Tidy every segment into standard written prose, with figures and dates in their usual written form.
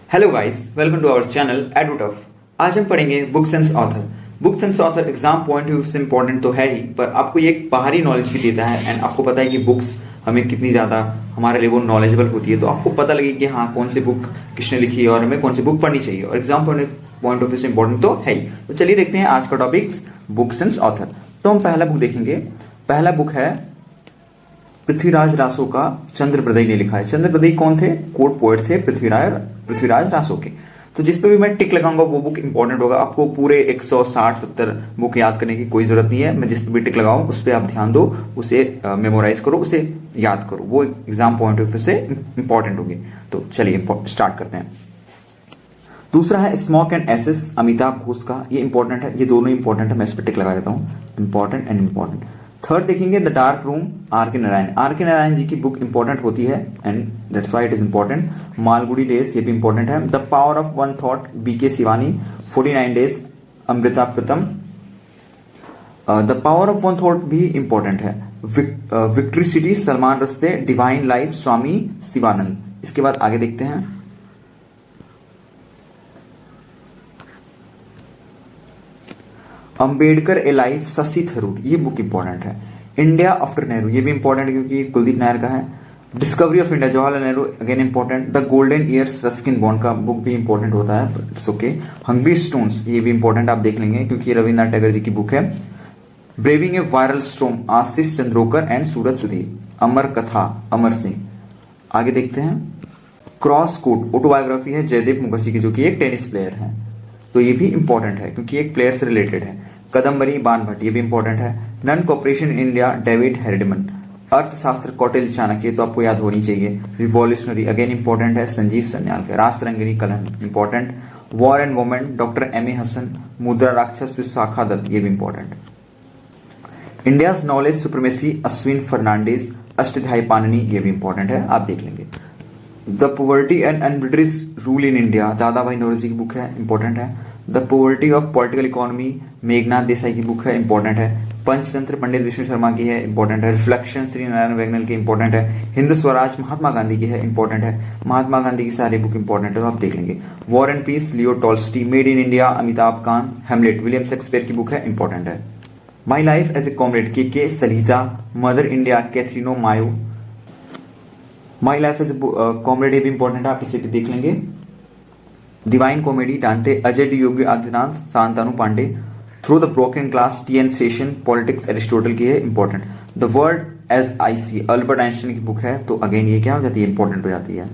Hello guys, welcome to our channel एडुटफ। आज हम पढ़ेंगे book sense author. Book sense author exam point of view से important तो है ही, पर आपको ये एक बाहरी नॉलेज भी देता है एंड आपको पता है कि बुक्स हमें कितनी ज़्यादा हमारे लिए वो नॉलेजेबल होती है, तो आपको पता लगे कि हाँ कौन सी बुक किसने लिखी है और हमें कौन सी बुक पढ़नी चाहिए, और एग्जाम पॉइंट ऑफ व्यू से इंपॉर्टेंट तो है ही। तो चलिए देखते हैं आज का टॉपिक, बुक सेंस ऑथर। तो हम पहला बुक देखेंगे। पहला बुक है पृथ्वीराज रासो का चंद्रप्रदयी ने लिखा है। चंद्रप्रदयी कौन थे? कोर्ट पोएट थे पृथ्वीराज रासो के। तो जिस पे भी मैं टिक लगाऊंगा वो बुक इंपॉर्टेंट होगा। आपको पूरे 160-70 बुक याद करने की कोई जरूरत नहीं है। मैं जिस पे भी टिक लगाऊं उस पर आप ध्यान दो, उसे मेमोराइज करो, उसे याद करो, वो एग्जाम पॉइंट ऑफ व्यू से इंपॉर्टेंट होगी। तो चलिए स्टार्ट करते हैं। दूसरा है smoke and ashes, Amitav Ghosh का। ये इंपॉर्टेंट है, ये दोनों इंपॉर्टेंट है, मैं इस पर टिक लगा देता हूँ, इंपॉर्टेंट एंड इंपॉर्टेंट। थर्ड देखेंगे the dark room, are K Narayan. Are K Narayan ji की बुक इंपॉर्टेंट होती है and that's why it is important. Malgudi days, ये भी इंपॉर्टेंट है। The power of one thought, B K Shivani. 49 days, Amrita Pritam. The power of one thought भी important है। Victory city, Salman Rushdie. Divine life, Swami Shivananda. इसके बाद आगे देखते हैं। Ambedkar a life, Shashi Tharoor. ये बुक इंपॉर्टेंट है। इंडिया आफ्टर नेहरू, ये भी इंपॉर्टेंट है क्योंकि कुलदीप नायर का है। Discovery of India, Jawaharlal Nehru, again important. The golden years, Ruskin bond का बुक भी इंपॉर्टेंट होता है, इट्स ओके। हंग्री स्टोन्स, ये भी इंपॉर्टेंट, आप देख लेंगे क्योंकि रविन्द्रनाथ टैगोर जी की बुक है। Braving a viral storm, Ashish Chandorkar and Suraj Sudhir. Amar Katha, Amar Singh. आगे देखते हैं। क्रॉस कोर्ट, ऑटोबायोग्राफी है जयदेव मुखर्जी की, जो कि एक टेनिस प्लेयर है, तो ये भी इंपॉर्टेंट है क्योंकि एक प्लेयर से रिलेटेड है। कदम्बरी, बाण भट्ट, ये भी इंपॉर्टेंट है। Non cooperation in India, David Hardiman. Arthashastra, Kautilya Chanakya, तो आपको याद होनी चाहिए। रिवॉल्यूशनरी, अगेन इंपॉर्टेंट है, संजीव सन्याल के। Rajatarangini, Kalhana, important. War and women, doctor M A Hasan. Mudra Rakshasa, Vishakha Datta, ये भी important. India's knowledge supremacy, Ashwin Fernandes. Ashtadhyayi Panini, ये भी इंपॉर्टेंट है, आप देख लेंगे। The poverty and un-British rule in India, Dadabhai Naoroji की बुक है, इंपॉर्टेंट है। The poverty of political economy, Meghnad Desai की बुक है, इंपॉर्टेंट है। पंचतंत्र, पंडित विष्णु शर्मा की है, इंपॉर्टेंट है। रिफ्लेक्शन, श्री नारायण वैगनल की, इंपॉर्टेंट है। हिंद स्वराज, महात्मा गांधी की है, इंपॉर्टेंट है। महात्मा गांधी की सारी बुक इंपॉर्टेंट है, तो आप देख लेंगे। War and peace, Leo Tolstoy. Made in India, Amitabh Kant. Hamlet, William Shakespeare की बुक है, इंपॉर्टेंट है। My life as a comrade, K Shailaja. Mother India, Katherine Mayo. My life as comrade, ये भी इंपॉर्टेंट है, आप इसे भी देख लेंगे। Divine comedy, Dante. Ajay D Yogi Adityanath, Shantanu Pandey. Through the broken glass, T N Seshan. Politics, Aristotle की है, important. The world as I see, Albert Einstein की बुक है, तो अगेन ये क्या हो जाती है, इंपॉर्टेंट हो जाती है।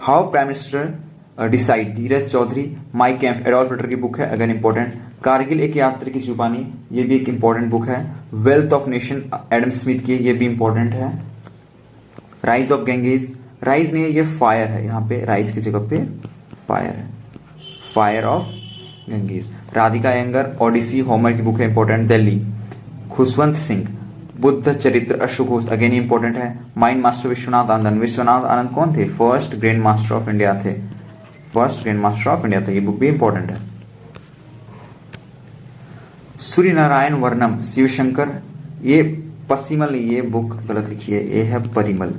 How prime minister decide, Dheeraj Chaudhary. My camp, Adolf Hitler की बुक है, अगेन इंपॉर्टेंट। कारगिल, एक यात्री की जुबानी, ये भी एक इंपॉर्टेंट बुक है। Wealth of nation, Adam Smith की, ये भी इंपॉर्टेंट है। राइज ऑफ गंगेज, राइज नहीं है, ये फायर है, यहाँ पे राइज की जगह पे फायर है। Fire of Ganges. Radhika Iyengar, Odyssey, Homer की बुक है, important. Delhi, Khushwant Singh. Buddha Charitra, Ashok Ghosh, again important है। Mind master, Vishwanath Anand. विश्वनाथ आनंद कौन थे? First grand master of India थे, first grand master of India थे, ये बुक भी इंपॉर्टेंट है। सूर्य नारायण वर्णम, शिवशंकर। ये पसिमल, ये बुक गलत लिखी है, ये है परिमल।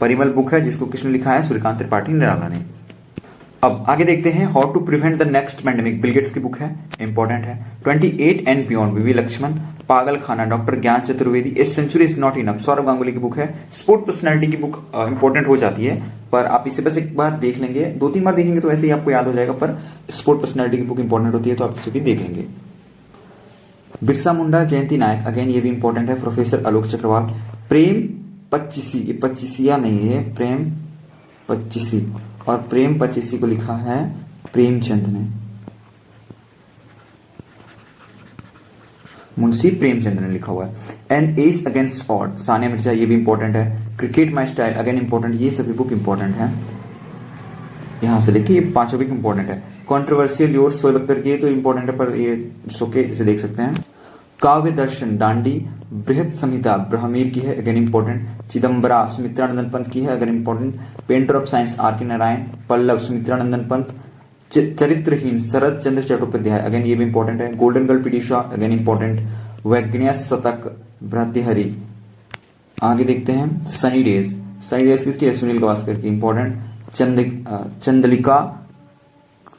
परिमल बुक है, जिसको किसने लिखा है? सूर्यकांत त्रिपाठी निराला ने। अब आगे देखते हैं। How to prevent the next pandemic, Bill Gates की बुक है, इंपॉर्टेंट है। 28 एंड बियॉन्ड, वीवी लक्ष्मण। पागल खाना, doctor Gyan Chaturvedi. A century is not enough, Sourav Ganguly की बुक है। स्पोर्ट पर्सनैलिटी की बुक इंपॉर्टेंट हो जाती है, पर आप इसे बस एक बार देख लेंगे, 2-3 बार देखेंगे तो ऐसे ही आपको याद हो जाएगा, पर स्पोर्ट पर्सनैलिटी की बुक इंपॉर्टेंट होती है, तो आप इसे भी देख लेंगे। बिरसा मुंडा, जयंती नायक, अगेन ये भी इंपॉर्टेंट है। प्रोफेसर आलोक चक्रवाल। प्रेम पच्चीसी, ये पच्चीसिया नहीं है, प्रेम पच्चीसी, और प्रेम पच्चीसी को लिखा है प्रेमचंद ने, मुंशी प्रेमचंद ने लिखा हुआ है। Ace against odd, Sania Mirza, ये भी इंपॉर्टेंट है। Cricket my style, again important, ये सभी बुक इंपॉर्टेंट है। यहां से देखिए, ये 5 बुक इंपॉर्टेंट है। कॉन्ट्रोवर्शियल योर, शोएब अख्तर की, तो इंपॉर्टेंट है, पर ये सोके इसे देख सकते हैं। काव्य दर्शन, दांडी। बृहत संहिता, ब्रह्मीर की है, अगेन इंपॉर्टेंट। चिदम्बरा, सुमित्रानंदन पंत की है, again important. Painter of science, R K Narayan. Pallav, Sumitranandan Pant. Charitraheen, Sharad Chandra Chattopadhyay, again ये भी इंपॉर्टेंट है। Golden girl, PT Usha, again important. वैज्ञानिक शतक, भर्तृहरि। आगे देखते हैं। सनी डेज, साइड किसकी है? सुनील गावस्कर की, इंपॉर्टेंट। चंद्रिका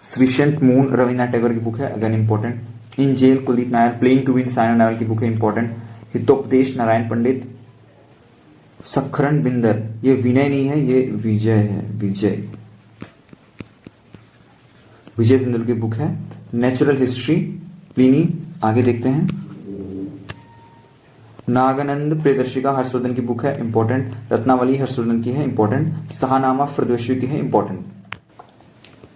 श्रीशंत मून रविन्द्रनाथ टैगोर की बुक है, again important. In jail Kuldip Nayar, playing to win Saina Nehwal की बुक है, इंपॉर्टेंट। हितोपदेश नारायण पंडित, सखरन बिंदर, ये विनय नहीं है, ये विजय है, विजय तेंदुलकर की बुक है। नेचुरल हिस्ट्री प्लिनी, आगे देखते हैं। नागानंद प्रियदर्शिका हर्षवर्धन की बुक है, इंपॉर्टेंट। रत्नावली हर्षवर्धन की है, इंपॉर्टेंट। शाहनामा फरदोशी की है, important.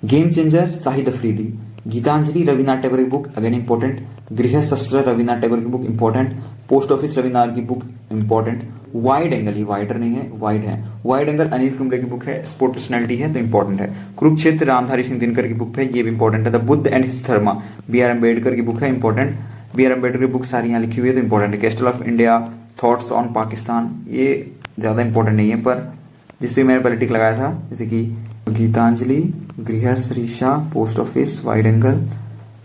Game changer Shahid Afridi. Gitanjali Rabindranath Tagore की बुक, अगेन इंपॉर्टेंट। गृह शस्त्र रविन्द्रनाथ टैगोर की book, important. Post office Rabindranath की बुक, इंपॉर्टेंट। वाइड एंगल, ये वाइडर नहीं है, वाइड है। वाइड एंगल अनिल कुंबले की बुक है, स्पोर्ट पर्सनैलिटी है तो इंपॉर्टेंट है। कुरुक्षेत्र रामधारी सिंह दिनकर की बुक है, ये भी इंपॉर्टेंट है। The Buddha and his Dhamma B R Ambedkar की बुक है, इंपॉर्टेंट। बी आर अम्बेडकर की बुक सारी यहाँ लिखी हुई है तो इंपॉर्टेंट है। Castle of India, thoughts on Pakistan, ये ज्यादा इंपॉर्टेंट नहीं है, पर जिसपे मैंने पहले टिक लगाया था, जैसे कि गीतांजलि, गृह Shrisha, post office, wide angle,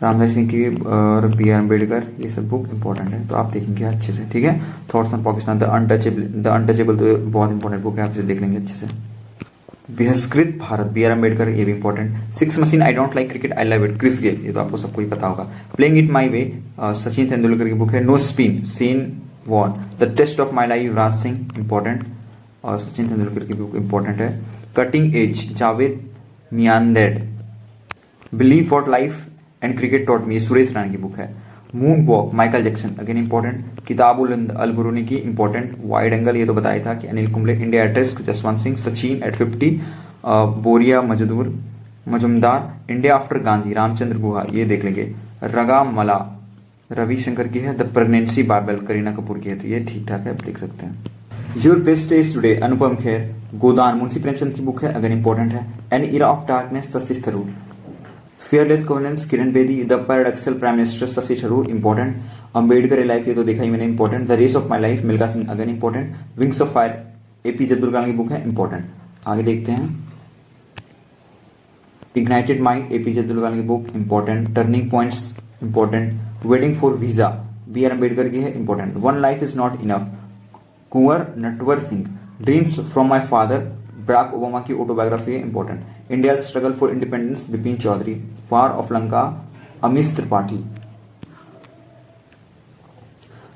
Ramdhari Singh की और बी आर अम्बेडकर, ये सब बुक इंपॉर्टेंट है तो आप देखेंगे अच्छे से, ठीक है। Thoughts on Pakistan, the untouchable तो बहुत इंपॉर्टेंट बुक है, आप इसे देख लेंगे अच्छे से। बहिष्कृत भारत, बी आर अम्बेडकर, ये भी important. Six machine, I don't like cricket, I love it, Chris Gayle, ये तो आपको सबको ही पता होगा। Playing it my way, Sachin Tendulkar की बुक है। No spin, Shane Warne, the test of my life, Yuvraj Singh, important और सचिन तेंदुलकर की बुक इंपॉर्टेंट है। Cutting edge, Javed Miandad. Believe what life and cricket taught me, Suresh Raina की बुक है। Moonwalk, Michael Jackson, again important. Kitabul Al Biruni की, important. Wide angle, ये तो बताया था कि Anil Kumble. India at risk, Jaswant Singh. Sachin at 50, Boria Majumdar. India after Gandhi, Ramachandra Guha, ये देख लेंगे। रगा मला, रविशंकर की है। The pregnancy bible, Kareena Kapoor की है, तो ये ठीक ठाक है, आप देख सकते हैं। Your best days today, Anupam Kher. Godan, Munshi Premchand की बुक है, अगेन इंपॉर्टेंट है। An era of darkness, Shashi Tharoor. Fearless governance, Kiran Bedi. The paradoxical prime minister, Shashi Tharoor, important. Ambedkar life, ये तो देखा ही मैंने, important. The race of my life, Milkha Singh, again important. Wings of fire, APJ Abdul Kalam की book है, इंपॉर्टेंट। आगे देखते हैं। Ignited mind, APJ Abdul Kalam की book, important. Turning points, important. Waiting for visa, B R Ambedkar की है, important. One life is not enough, Kunwar Natwar Singh. Dreams from my father, Barack Obama की autobiography है, important. India struggle for independence, Bipin Chaudhary. War of Lanka, Amish Tripathi.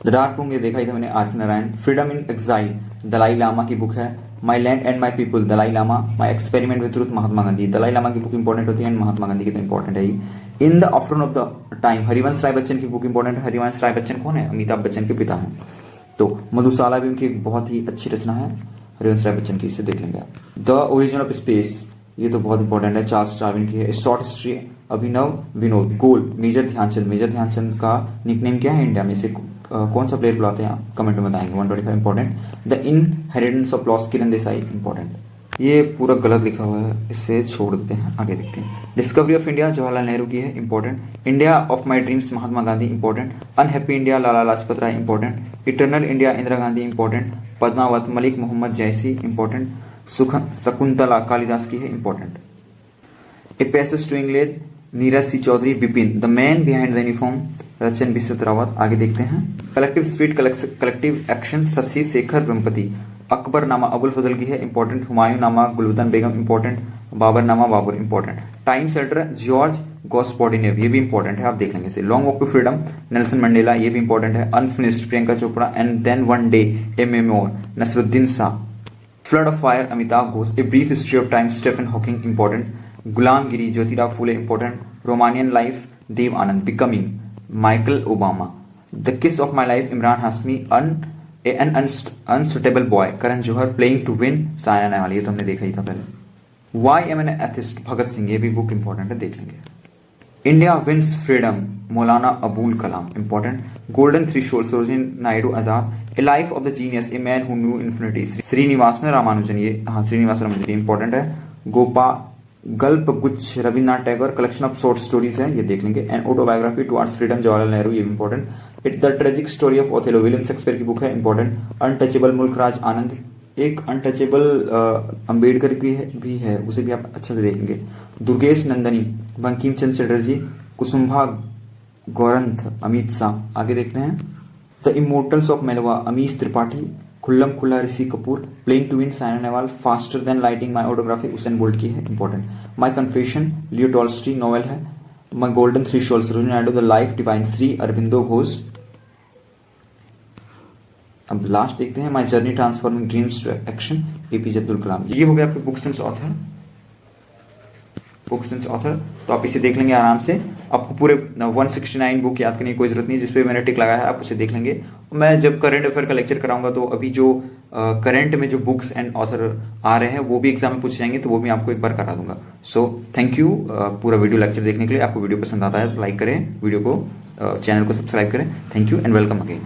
The dark room, ये देखा ही था मैंने, R K Narayan. Freedom in exile, Dalai Lama की बुक है। My land and my people, Dalai Lama. My experiment with truth, Mahatma Gandhi. Dalai Lama की बुक इंपॉर्टेंट होती है एंड महात्मा गांधी की तो इंपॉर्टेंट है ही। In the afternoon of the time, Harivansh Rai Bachchan की बुक इंपॉर्टेंट है। हरिवंश राय बच्चन कौन है? अमिताभ बच्चन के पिता हैं। तो मधुशाला भी उनकी एक बहुत ही अच्छी रचना है, हरिवंश राय बच्चन की, इसे देख लेंगे आप। द ओरिजिन ऑफ स्पेस, ये तो बहुत इंपॉर्टेंट है, चार्ल्स डार्विन की है। शॉर्ट हिस्ट्री, अभिनव विनोद। गोल, मेजर ध्यानचंद। मेजर ध्यानचंद का निकनेम क्या है इंडिया में से? कौन सा प्लेयर बुलाते हैं आप कमेंट में बताएंगे। 125 important. The inheritance of loss, Kiran Desai, important. ये पूरा गलत लिखा हुआ है, इसे छोड़ देते हैं, आगे देखते हैं। Discovery of India, Jawaharlal Nehru की है, important. India of my dreams, Mahatma Gandhi, important. Unhappy India, Lala Lajpat Rai, important. Eternal India, Indira Gandhi, important. Padmavat, Malik Mohammad Jayasi, important. Shakuntala, Kalidas की है, important. A passage to England, Nirad C Chaudhuri, Bipin. The man behind the uniform, Rachna Bisht Rawat, आगे देखते हैं। Collective spirit, collective action, Shashi Shekhar Vempati. Akbarnama Abul फजल की है, important. Humayun नामा गुलबदन बेगम, important. Babur Babur, important. Time shelter, Georgi Gospodinov, ये भी इंपॉर्टेंट है, आप देख लेंगे इसे। Long walk to freedom, Nelson Mandela, ये भी इंपॉर्टेंट है। Unfinished, Priyanka Chopra. And then one day, a memoir, Naseeruddin Shah. Flood of fire, Amitav Ghosh. A brief history of time, Stephen Hawking, important. Gulamgiri, Jyotirao Phule, important. Romanian life, Dev Anand. Becoming, Michael Obama. The kiss of my life, Emraan Hashmi. N unsuitable boy, Karan Johar. Playing to win, Saina Nehwal, ये तो हमने देखा ही था पहले। Why I'm an atheist, Bhagat Singh, ये भी book important है, देख लेंगे। India wins freedom, Maulana Abul Kalam, important. Golden threshold, Sarojini Naidu Azad. A life of the genius, a man who knew infinity, Srinivasan Ramanujan, ये हाँ श्रीनिवास रामानुजन, इंपॉर्टेंट है। गल्प गुच्छ, Rabindranath Tagore. Collection of short stories है, ये देख लेंगे। And autobiography towards freedom, Jawaharlal Nehru, ये भी important. It the tragic story of Othello, William Shakespeare की बुक है, इंपॉर्टेंट। अनटचेबल, मुल्कराज आनंद। एक अनटचेबल अंबेडकर की भी है, उसे भी आप अच्छे से देखेंगे। दुर्गेश नंदनी, बंकिम चंद्र चटर्जी। कुसुम्भा गौरंथ, अमित शाह, आगे देखते हैं। द इमोर्टल्स ऑफ मेलवा, Amish Tripathi. Khullam Khulla Rishi Kapoor, playing to win Saina Nehwal, faster than lightning my autobiography Usain Bolt की है, important. My confession Leo Tolstoy novel है। My golden threshold Sarojini Naidu, the life divine Shri Aurobindo Ghosh. अब लास्ट देखते हैं, my journey transforming dreams to action, APJ Abdul Kalam. ये हो गया आपके books and author, books and author. तो आप इसे देख लेंगे आराम से। आपको पूरे 169 बुक याद करने की कोई जरूरत नहीं, जिसपे मैंने टिक लगाया है आप उसे देख लेंगे। मैं जब करंट अफेयर का लेक्चर कराऊंगा तो अभी जो करंट में जो बुक्स एंड ऑथर आ रहे हैं वो भी एग्जाम में पूछे जाएंगे, तो वो भी आपको एक बार करा दूंगा। सो थैंक यू पूरा वीडियो लेक्चर देखने के लिए। आपको वीडियो पसंद आता है तो लाइक करें, वीडियो को चैनल को सब्सक्राइब करें। Thank you and welcome again.